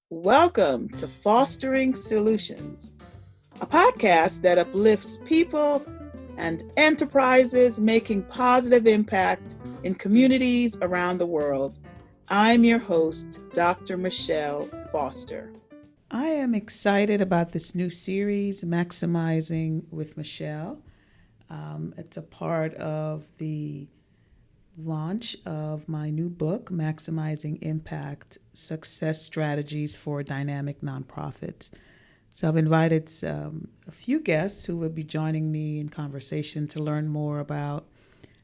Welcome to Fostering Solutions, a podcast that uplifts people and enterprises making positive impact in communities around the world. I'm your host, Dr. Michelle Foster. I am excited about this new series, Maximizing with Michelle. It's a part of the launch of my new book, Maximizing Impact, Success Strategies for Dynamic Nonprofits. So I've invited a few guests who will be joining me in conversation to learn more about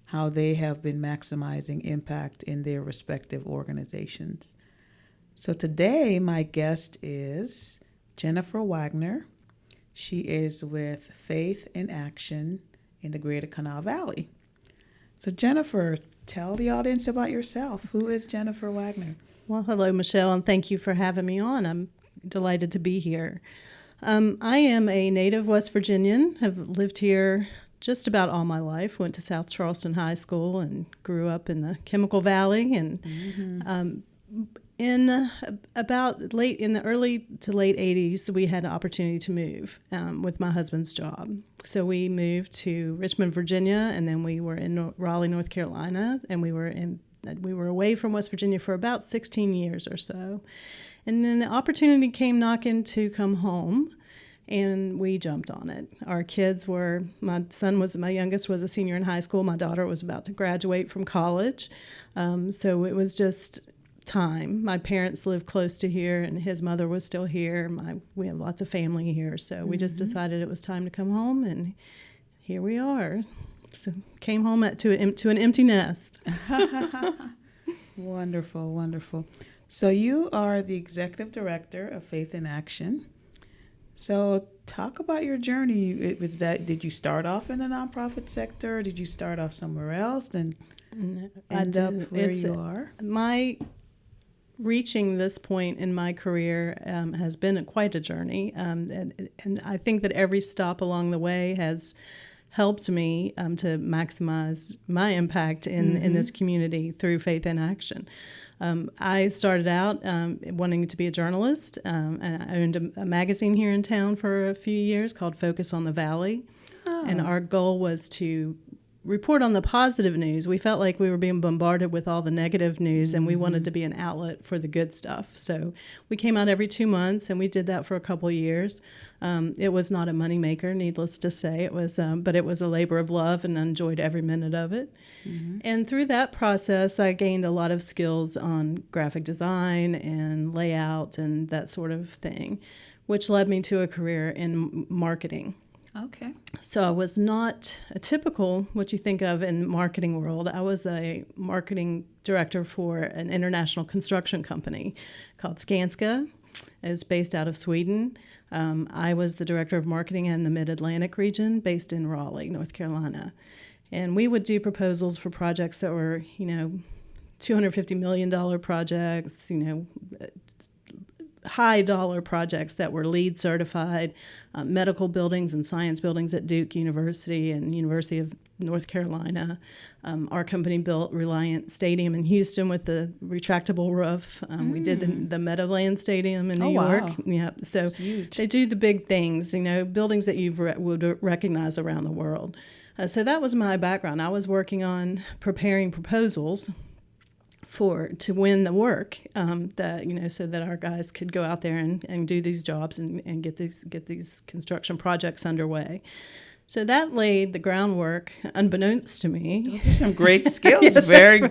how they have been maximizing impact in their respective organizations. So today, my guest is Jennifer Waggener. She is with Faith in Action in the Greater Kanawha Valley. So Jennifer, tell the audience about yourself. Who is Jennifer Waggener? Well, hello, Michelle, and thank you for having me on. I'm delighted to be here. I am a native West Virginian, have lived here just about all my life, went to South Charleston High School and grew up in the Chemical Valley. And in the early to late 80s, we had an opportunity to move with my husband's job. So we moved to Richmond, Virginia, and then we were in Raleigh, North Carolina, and we were away from West Virginia for about 16 years or so. And then the opportunity came knocking to come home, and we jumped on it. Our kids my youngest was a senior in high school. My daughter was about to graduate from college. So it was just time. My parents lived close to here, and his mother was still here. We have lots of family here, so we just decided it was time to come home, and here we are. So came home to an empty nest. Wonderful, wonderful. So you are the executive director of Faith in Action. So talk about your journey. Did you start off in the nonprofit sector? Did you start off somewhere else and end up where you are? Reaching this point in my career has been quite a journey, and I think that every stop along the way has helped me to maximize my impact in this community through Faith in Action. I started out wanting to be a journalist, and I owned a magazine here in town for a few years called Focus on the Valley, and our goal was to report on the positive news. We felt like we were being bombarded with all the negative news, and we wanted to be an outlet for the good stuff. So we came out every 2 months, and we did that for a couple of years. It was not a moneymaker, needless to say. It was, but it was a labor of love, and I enjoyed every minute of it. And through that process, I gained a lot of skills on graphic design and layout and that sort of thing, which led me to a career in marketing. Okay. So I was not a typical what you think of in the marketing world. I was a marketing director for an international construction company called Skanska. It's based out of Sweden. I was the director of marketing in the Mid-Atlantic region based in Raleigh, North Carolina. And we would do proposals for projects that were, $250 million projects, high dollar projects that were LEED certified, medical buildings and science buildings at Duke University and University of North Carolina. Our company built Reliant Stadium in Houston with the retractable roof. We did the Meadowlands Stadium in New York. Wow. Yeah, so they do the big things, buildings that you would recognize around the world. So that was my background. I was working on preparing proposals to win the work, so that our guys could go out there and do these jobs and get these construction projects underway. So that laid the groundwork, unbeknownst to me. Those are some great skills, Yes. Very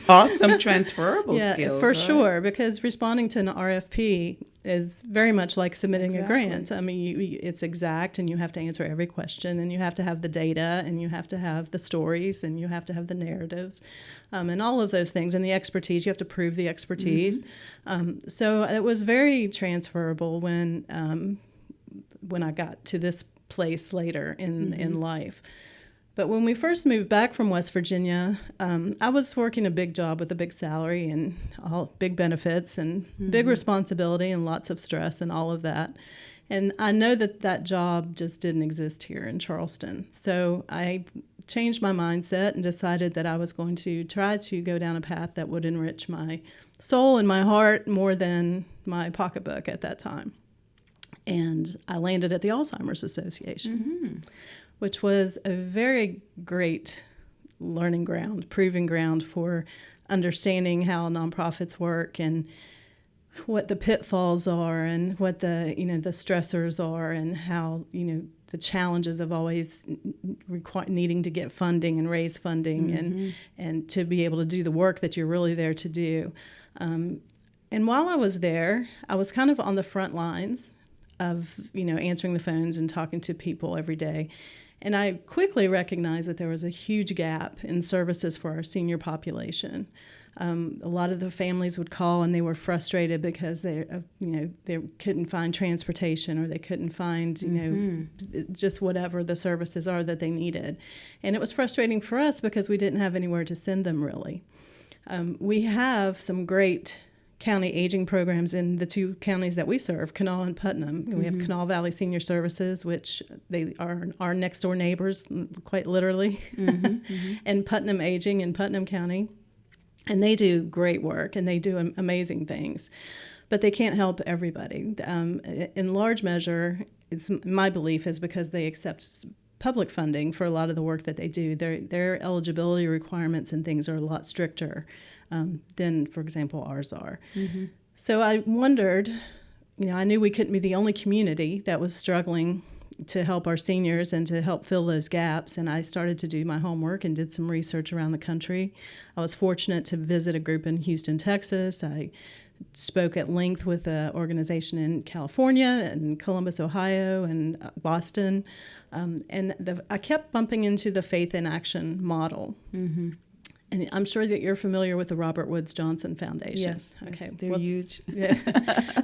awesome transferable skills. For right? sure, because responding to an RFP is very much like submitting a grant. I mean, it's exact, and you have to answer every question, and you have to have the data, and you have to have the stories, and you have to have the narratives, and all of those things, and the expertise. You have to prove the expertise. So it was very transferable when I got to this place later in life. But when we first moved back from West Virginia, I was working a big job with a big salary and all big benefits and big responsibility and lots of stress and all of that. And I know that job just didn't exist here in Charleston. So I changed my mindset and decided that I was going to try to go down a path that would enrich my soul and my heart more than my pocketbook at that time. And I landed at the Alzheimer's Association, which was a very great learning ground, proving ground for understanding how nonprofits work and what the pitfalls are and what the stressors are and how, the challenges of always needing to get funding and raise funding and to be able to do the work that you're really there to do. And while I was there, I was kind of on the front lines of, answering the phones and talking to people every day. And I quickly recognized that there was a huge gap in services for our senior population. A lot of the families would call and they were frustrated because they couldn't find transportation or they couldn't find, just whatever the services are that they needed. And it was frustrating for us because we didn't have anywhere to send them really. We have some great county aging programs in the two counties that we serve, Kanawha and Putnam. We have Kanawha Valley Senior Services, which they are our next door neighbors, quite literally, and Putnam Aging in Putnam County. And they do great work and they do amazing things, but they can't help everybody. In large measure, it's my belief is because they accept public funding for a lot of the work that they do. Their eligibility requirements and things are a lot stricter than, for example, ours are. So I wondered, I knew we couldn't be the only community that was struggling to help our seniors and to help fill those gaps. And I started to do my homework and did some research around the country. I was fortunate to visit a group in Houston, Texas. I spoke at length with an organization in California and Columbus, Ohio, and Boston. I kept bumping into the Faith in Action model. And I'm sure that you're familiar with the Robert Woods Johnson Foundation. Yes. Okay. They're huge. Yeah.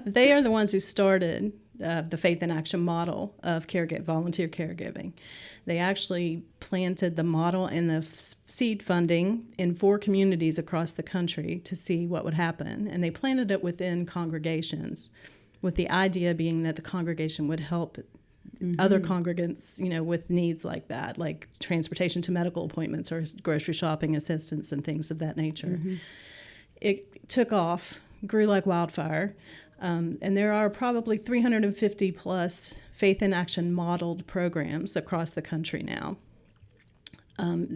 They are the ones who started the Faith in Action model of volunteer caregiving. They actually planted the model and the seed funding in 4 communities across the country to see what would happen. And they planted it within congregations, with the idea being that the congregation would help other congregants, with needs like that, like transportation to medical appointments or grocery shopping assistance and things of that nature. It took off, grew like wildfire, and there are probably 350 plus Faith in Action modeled programs across the country now. A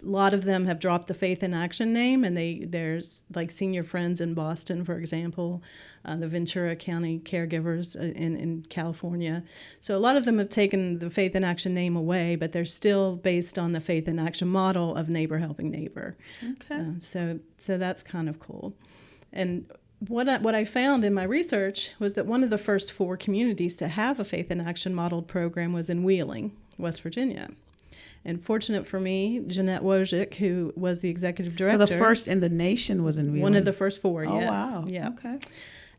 lot of them have dropped the Faith in Action name, and there's like Senior Friends in Boston, for example, the Ventura County Caregivers in California. So a lot of them have taken the Faith in Action name away, but they're still based on the Faith in Action model of neighbor helping neighbor. Okay. So that's kind of cool. And what I found in my research was that one of the first 4 communities to have a Faith in Action modeled program was in Wheeling, West Virginia. And fortunate for me, Jeanette Wojcik, who was the executive director. So the first in the nation was in Wheeling? One of the first 4, yes. Oh, wow. Yeah. Okay.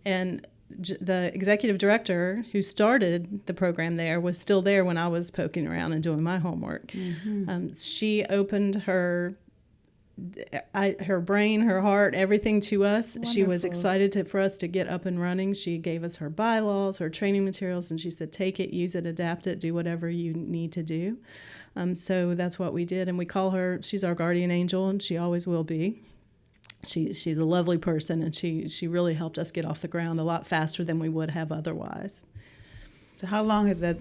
And the executive director who started the program there was still there when I was poking around and doing my homework. She opened her brain, her heart, everything to us. Wonderful. She was excited for us to get up and running. She gave us her bylaws, her training materials, and she said, take it, use it, adapt it, do whatever you need to do. So that's what we did, and we call her, she's our guardian angel, and she always will be. She's a lovely person, and she really helped us get off the ground a lot faster than we would have otherwise. So how long has it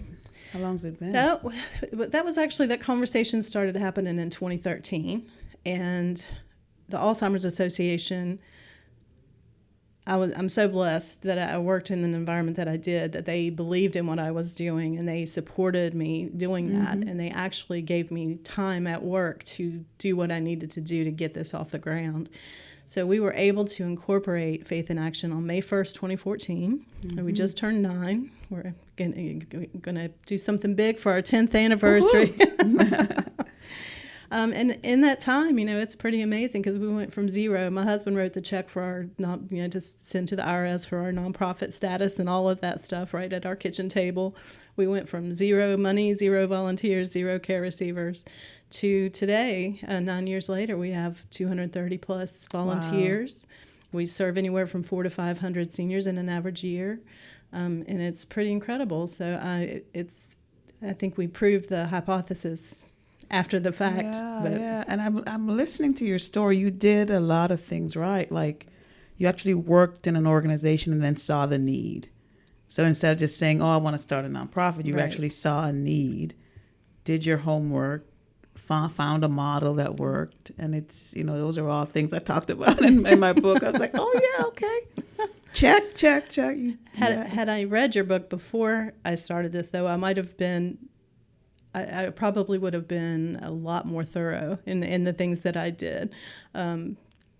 been? That was actually, that conversation started happening in 2013. And the Alzheimer's Association, I'm so blessed that I worked in an environment that I did, that they believed in what I was doing and they supported me doing that. And they actually gave me time at work to do what I needed to do to get this off the ground. So we were able to incorporate Faith in Action on May 1st, 2014. And we just turned 9. We're going to do something big for our 10th anniversary. And in that time, it's pretty amazing because we went from 0. My husband wrote the check for our, to send to the IRS for our nonprofit status and all of that stuff right at our kitchen table. We went from 0 money, 0 volunteers, 0 care receivers to today, 9 years later, we have 230 plus volunteers. Wow. We serve anywhere from 400 to 500 seniors in an average year, and it's pretty incredible. So I think we proved the hypothesis after the fact. Yeah. And I'm listening to your story. You did a lot of things right. Like you actually worked in an organization and then saw the need. So instead of just saying, "Oh, I want to start a nonprofit," you actually saw a need, did your homework, found a model that worked, and it's those are all things I talked about in my book. I was like, "Oh yeah, okay, check." Had I read your book before I started this, though, I might have been. I probably would have been a lot more thorough in the things that I did.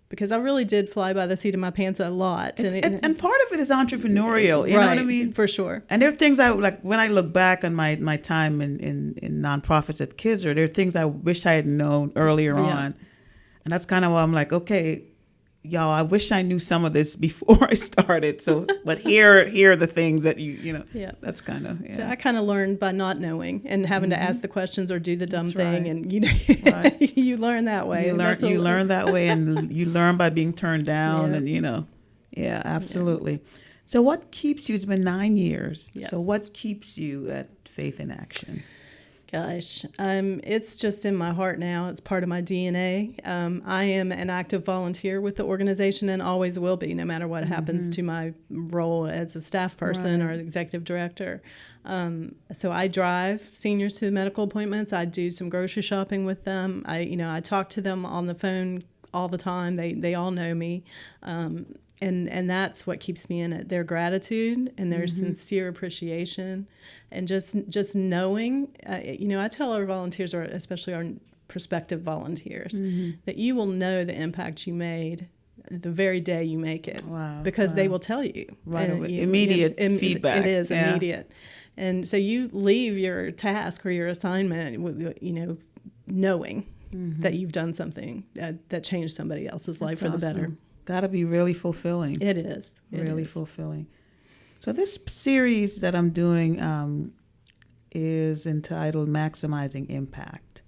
Because I really did fly by the seat of my pants a lot. And part of it is entrepreneurial, you know what I mean? For sure. And there are things I, like when I look back on my time in nonprofits at Kaiser, there are things I wish I had known earlier on. And that's kind of why I'm like, okay, y'all, I wish I knew some of this before I started. So, but here are the things that that's kind of, So I kind of learned by not knowing and having to ask the questions or do the dumb thing. And, you learn that way. You learn that way, and you learn by being turned down and, absolutely. Yeah. So what keeps you, it's been 9 years. Yes. So what keeps you at Faith in Action? Gosh, it's just in my heart now. It's part of my DNA. I am an active volunteer with the organization and always will be, no matter what happens to my role as a staff person or the executive director. So I drive seniors to medical appointments. I do some grocery shopping with them. I talk to them on the phone all the time. They all know me. And that's what keeps me in it. Their gratitude and their sincere appreciation, and just knowing. I tell our volunteers, or especially our prospective volunteers, that you will know the impact you made the very day you make it. Wow, because they will tell you. Right, immediate feedback. It is immediate, and so you leave your task or your assignment, knowing that you've done something that changed somebody else's life for the better. Got to be really fulfilling. It is. Really fulfilling. So this series that I'm doing is entitled Maximizing Impact.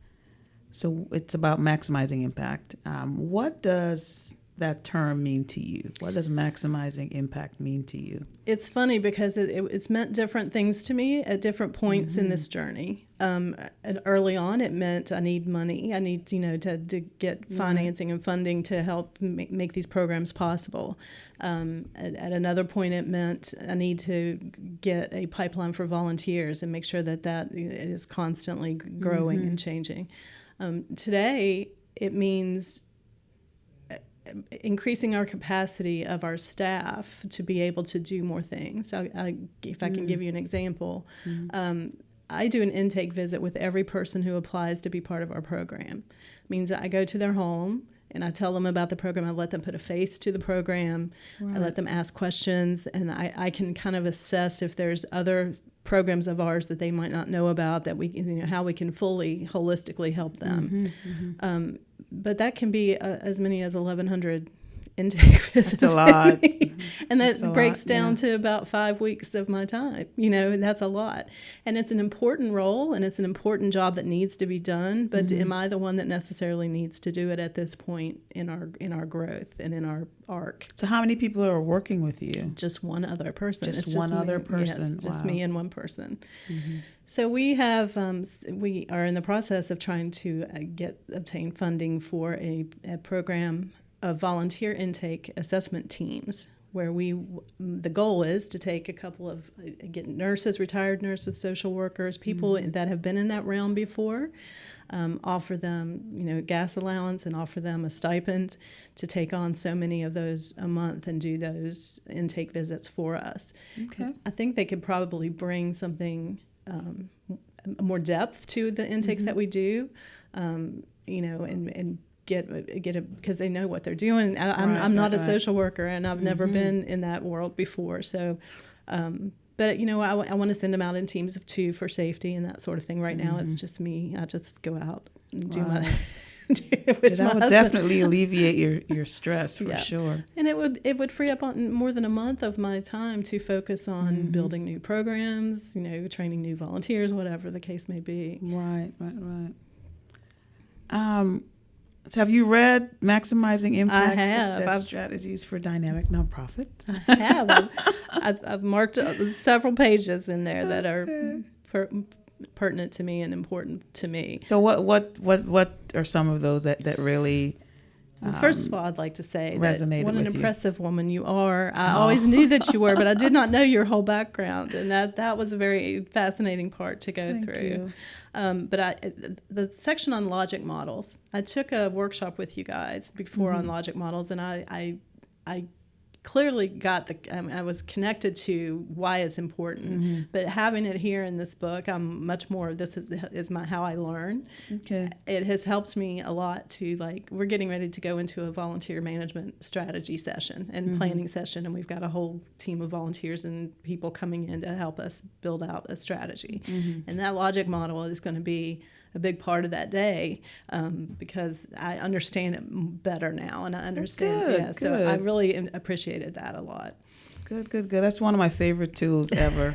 So it's about maximizing impact. What does that term mean to you? What does maximizing impact mean to you? It's funny because it's meant different things to me at different points in this journey. And early on, it meant I need money. I need, to get financing and funding to help make these programs possible. At another point, it meant I need to get a pipeline for volunteers and make sure that is constantly growing and changing. Today, it means increasing our capacity of our staff to be able to do more things. If I can give you an example, I do an intake visit with every person who applies to be part of our program. It means that I go to their home and I tell them about the program. I let them put a face to the program. Right. I let them ask questions, and I can kind of assess if there's other programs of ours that they might not know about, that we, how we can fully, holistically help them. But that can be as many as 1,100 intake visits. That's a lot. And that breaks down to about 5 weeks of my time. That's a lot. And it's an important role, and it's an important job that needs to be done. But am I the one that necessarily needs to do it at this point in our growth and in our arc? So how many people are working with you? Just one other person. Just one other person. Yes, just me and one person. So we have we are in the process of trying to obtain funding for a program of volunteer intake assessment teams, where the goal is to take a couple of get nurses, retired nurses, social workers, people that have been in that realm before, offer them gas allowance and offer them a stipend to take on so many of those a month and do those intake visits for us. Okay. I think they could probably bring something more depth to the intakes that we do, and get it, because they know what they're doing. I'm not a social worker, and I've never been in that world before. So, but I want to send them out in teams of 2 for safety and that sort of thing. Right now, it's just me. I just go out and do my. That would definitely alleviate your stress for sure. And it would free up more than a month of my time to focus on building new programs, training new volunteers, whatever the case may be. Right. So have you read Maximizing Impact? I have. Success Strategies for Dynamic Nonprofits? I have. I've marked several pages in there that are pertinent to me and important to me. So what are some of those that really First of all, I'd like to say that what an impressive woman you are. I always knew that you were, but I did not know your whole background, and that was a very fascinating part to go through. The section on logic models, I took a workshop with you guys before on logic models, and I clearly got I was connected to why it's important, but having it here in this book, I'm much more, this is how I learn. Okay. It has helped me a lot to, we're getting ready to go into a volunteer management strategy session and planning session, and we've got a whole team of volunteers and people coming in to help us build out a strategy. And that logic model is going to be a big part of that day, because I understand it better now, and I understand. So I really appreciated that a lot. Good. That's one of my favorite tools ever.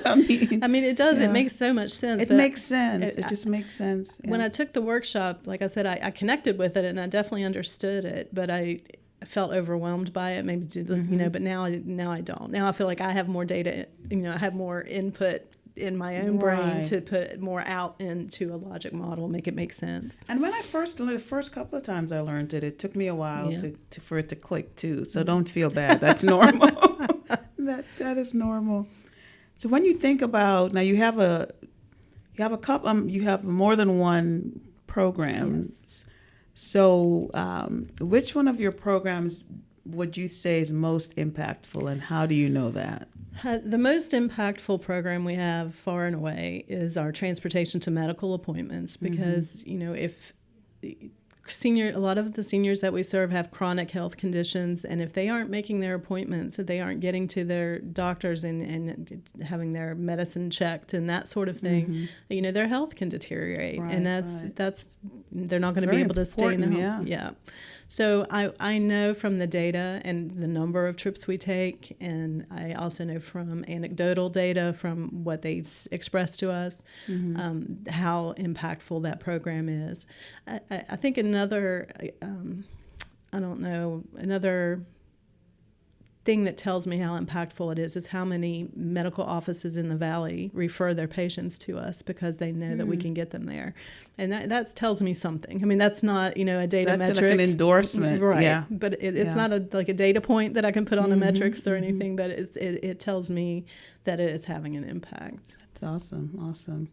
I mean, it does. Yeah. It makes so much sense. It makes sense. It just makes sense. Yeah. When I took the workshop, like I said, I connected with it, and I definitely understood it, but I felt overwhelmed by it. Maybe but now I don't. Now I feel like I have more data. I have more input in my own brain to put more out into a logic model, make it make sense. And when I first learned, the first couple of times I learned it took me a while for it to click too. So don't feel bad. That's normal. that is normal. So when you think about, now you have a couple, you have more than one program. Yes. So which one of your programs would you say is most impactful, and how do you know that? The most impactful program we have, far and away, is our transportation to medical appointments, because if a lot of the seniors that we serve have chronic health conditions, and if they aren't making their appointments, if they aren't getting to their doctors and having their medicine checked and that sort of thing, their health can deteriorate, and that's they're not going to be able to stay in their homes. Yeah. So I know from the data and the number of trips we take, and I also know from anecdotal data from what they express to us, how impactful that program is. I think another thing that tells me how impactful it is how many medical offices in the Valley refer their patients to us because they know that we can get them there. And that tells me something. I mean, that's not, a data metric. That's like an endorsement. Right. Yeah. But it's not a data point that I can put on a metrics or anything, but it tells me that it is having an impact. That's awesome.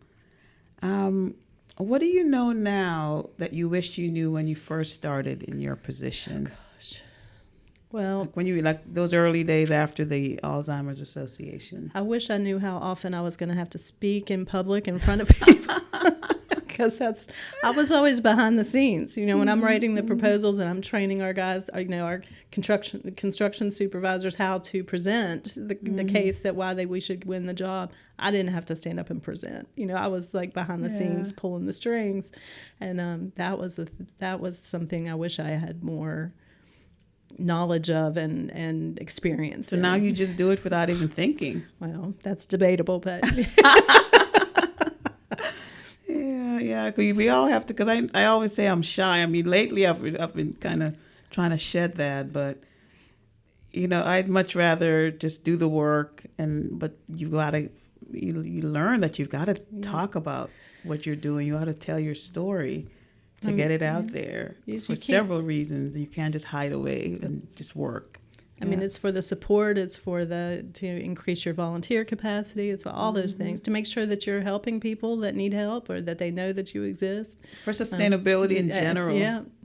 What do you know now that you wished you knew when you first started in your position? Oh, gosh. Well, when you those early days after the Alzheimer's Association. I wish I knew how often I was going to have to speak in public in front of people, because I was always behind the scenes. When I'm writing the proposals and I'm training our guys, our construction supervisors how to present the case that we should win the job. I didn't have to stand up and present. I was behind the scenes pulling the strings, and that was something I wish I had more knowledge of and experience. So now you just do it without even thinking. Well, that's debatable, but yeah. We all have to, because I always say I'm shy. I mean, lately I've been kind of trying to shed that, but I'd much rather just do the work, but you learn that you've got to talk about what you're doing. You ought to tell your story to get it out there for several reasons. You can't just hide away and just work. I mean, it's for the support, it's for to increase your volunteer capacity, it's for all those things, to make sure that you're helping people that need help or that they know that you exist. For sustainability in general.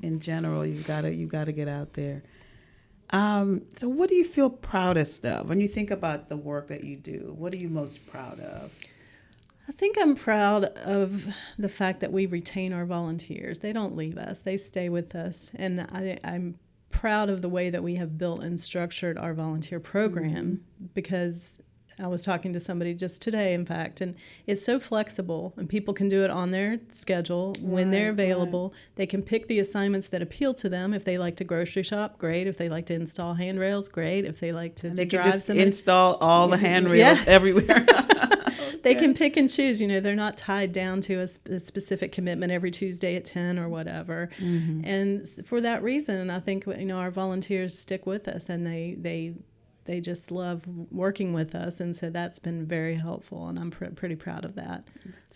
In general, you've got to get out there. So what do you feel proudest of when you think about the work that you do? What are you most proud of? I think I'm proud of the fact that we retain our volunteers. They don't leave us. They stay with us. And I'm proud of the way that we have built and structured our volunteer program, because I was talking to somebody just today, in fact, and it's so flexible, and people can do it on their schedule when they're available. They can pick the assignments that appeal to them. If they like to grocery shop, great. If they like to install handrails, great. If they like to drive, can just install all the handrails everywhere. They can pick and choose. They're not tied down to a specific commitment every Tuesday at 10 or whatever. And for that reason, I think our volunteers stick with us, and they they just love working with us, and so that's been very helpful, and I'm pretty proud of that.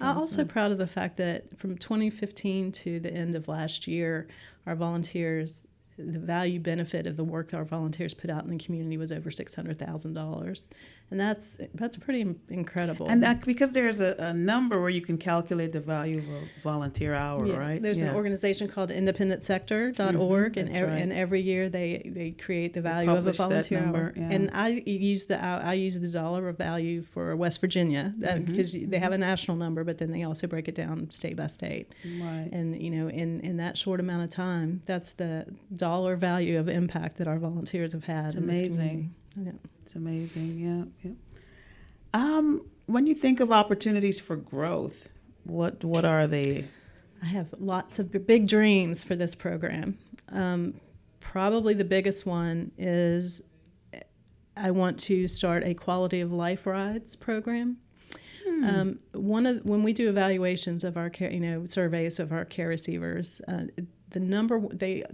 I'm also proud of the fact that from 2015 to the end of last year, our volunteers, the value benefit of the work that our volunteers put out in the community was over $600,000, and that's pretty incredible. And that, because there's a number where you can calculate the value of a volunteer hour, right? There's an organization called independentsector.org, and every year they create the value of a volunteer hour. Yeah. And I use the dollar of value for West Virginia, because they have a national number, but then they also break it down state by state. Right. And in that short amount of time, that's the dollar value of impact that our volunteers have had. It's amazing. Yeah. It's amazing. Yeah. When you think of opportunities for growth, what are they? I have lots of big dreams for this program. Probably the biggest one is I want to start a quality of life rides program. When we do evaluations of our care, surveys of our care receivers, the number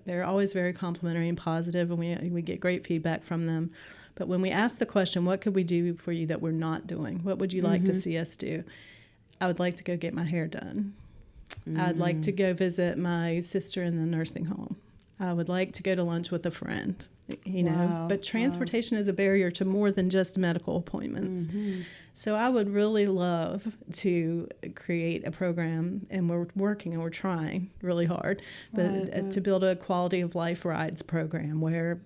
they're always very complimentary and positive, and we get great feedback from them. But when we ask the question, what could we do for you that we're not doing? What would you like to see us do? I would like to go get my hair done. I'd like to go visit my sister in the nursing home. I would like to go to lunch with a friend, Wow. But transportation is a barrier to more than just medical appointments. So I would really love to create a program, and we're working and we're trying really hard, but to build a quality of life rides program where,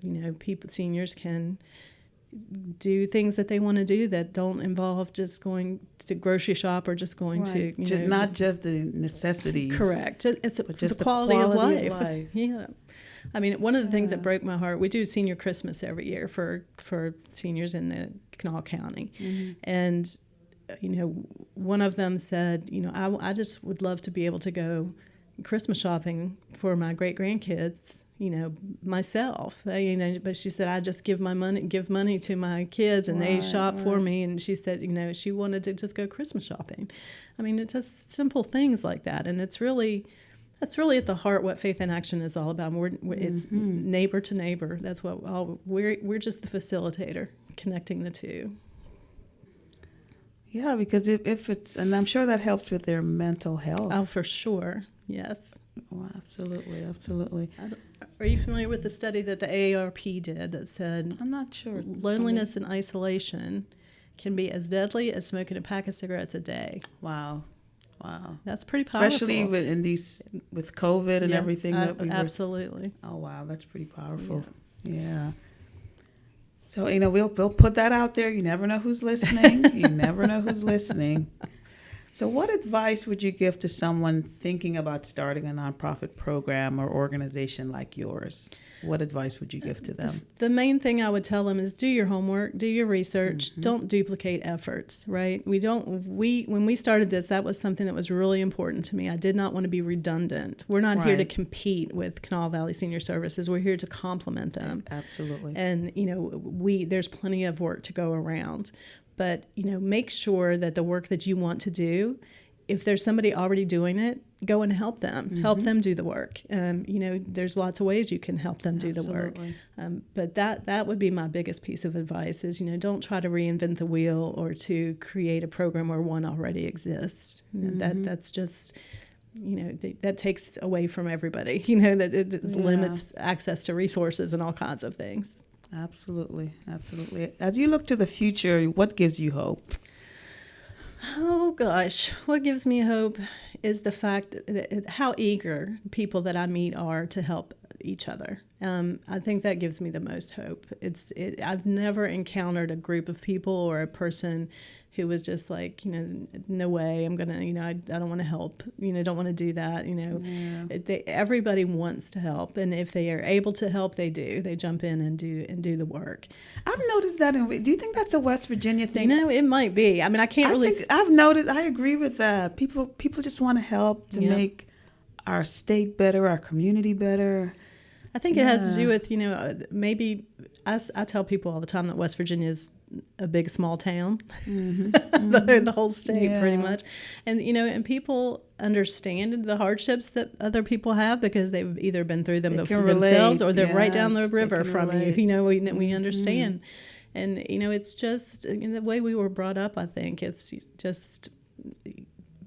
seniors can do things that they want to do that don't involve just going to grocery shop or just going to, not just the necessities. Correct. It's just the quality of life. life. Yeah. I mean, one of the things that broke my heart, we do senior Christmas every year for seniors in the Kanawha County. And, one of them said, I just would love to be able to go Christmas shopping for my great grandkids, myself. But she said, I just give money to my kids, and they shop for me. And she said, she wanted to just go Christmas shopping. I mean, it's just simple things like that, and that's really at the heart what Faith in Action is all about. It's neighbor to neighbor. That's what we're just the facilitator, connecting the two. Yeah, because if it's, and I'm sure that helps with their mental health. Oh, for sure. Yes. Oh, absolutely. Are you familiar with the study that the AARP did that said, I'm not sure, loneliness and isolation can be as deadly as smoking a pack of cigarettes a day? Wow. That's pretty powerful. Especially with COVID and everything that we absolutely. Oh, wow, that's pretty powerful. Yeah. So, we'll put that out there. You never know who's listening. So what advice would you give to someone thinking about starting a nonprofit program or organization like yours? What advice would you give to them? The main thing I would tell them is do your homework, do your research, don't duplicate efforts, right? When we started this, that was something that was really important to me. I did not want to be redundant. We're not here to compete with Kanawha Valley Senior Services. We're here to complement them. Absolutely. And, there's plenty of work to go around. But, make sure that the work that you want to do, if there's somebody already doing it, go and help them. Help them do the work. There's lots of ways you can help them do the work. But that would be my biggest piece of advice is, don't try to reinvent the wheel or to create a program where one already exists. That's just, that takes away from everybody, that it limits access to resources and all kinds of things. Absolutely. As you look to the future, what gives you hope? Oh, gosh. What gives me hope is the fact that how eager people that I meet are to help each other. I think that gives me the most hope. I've never encountered a group of people or a person who was just like, no way, I'm gonna, I don't want to help, don't want to do that, everybody wants to help, and if they are able to help, they do. They jump in and do the work. I've noticed that. Do you think that's a West Virginia thing? It might be. I mean, I've noticed. I agree with that. People just want to help to make our state better, our community better. I think it has to do with, maybe I tell people all the time that West Virginia is a big, small town, the whole state pretty much. And, and people understand the hardships that other people have because they've either been through them themselves or they're right down the river from you. We understand. And, it's just the way we were brought up, I think. It's just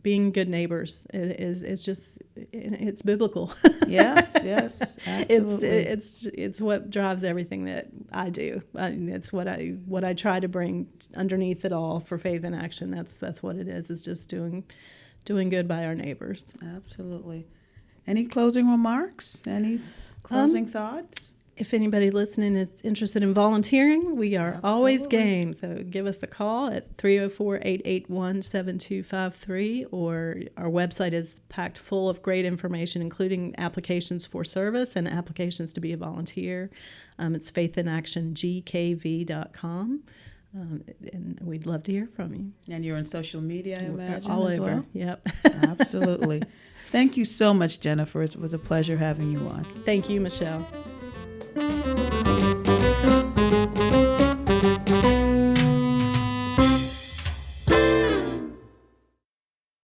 being good neighbors. It's biblical. Yes, absolutely. It's what drives everything that I do. It's what I try to bring underneath it all for Faith in Action. That's what it is. It's just doing good by our neighbors. Absolutely. Any closing remarks? Any closing thoughts? If anybody listening is interested in volunteering, we are always Absolutely. game. So give us a call at 304-881-7253, or our website is packed full of great information, including applications for service and applications to be a volunteer. It's faithinactiongkv.com. And we'd love to hear from you. And you're on social media, I imagine, all as over. well? Yep. Absolutely. Thank you so much, Jennifer. It was a pleasure having you on. Thank you, Michelle.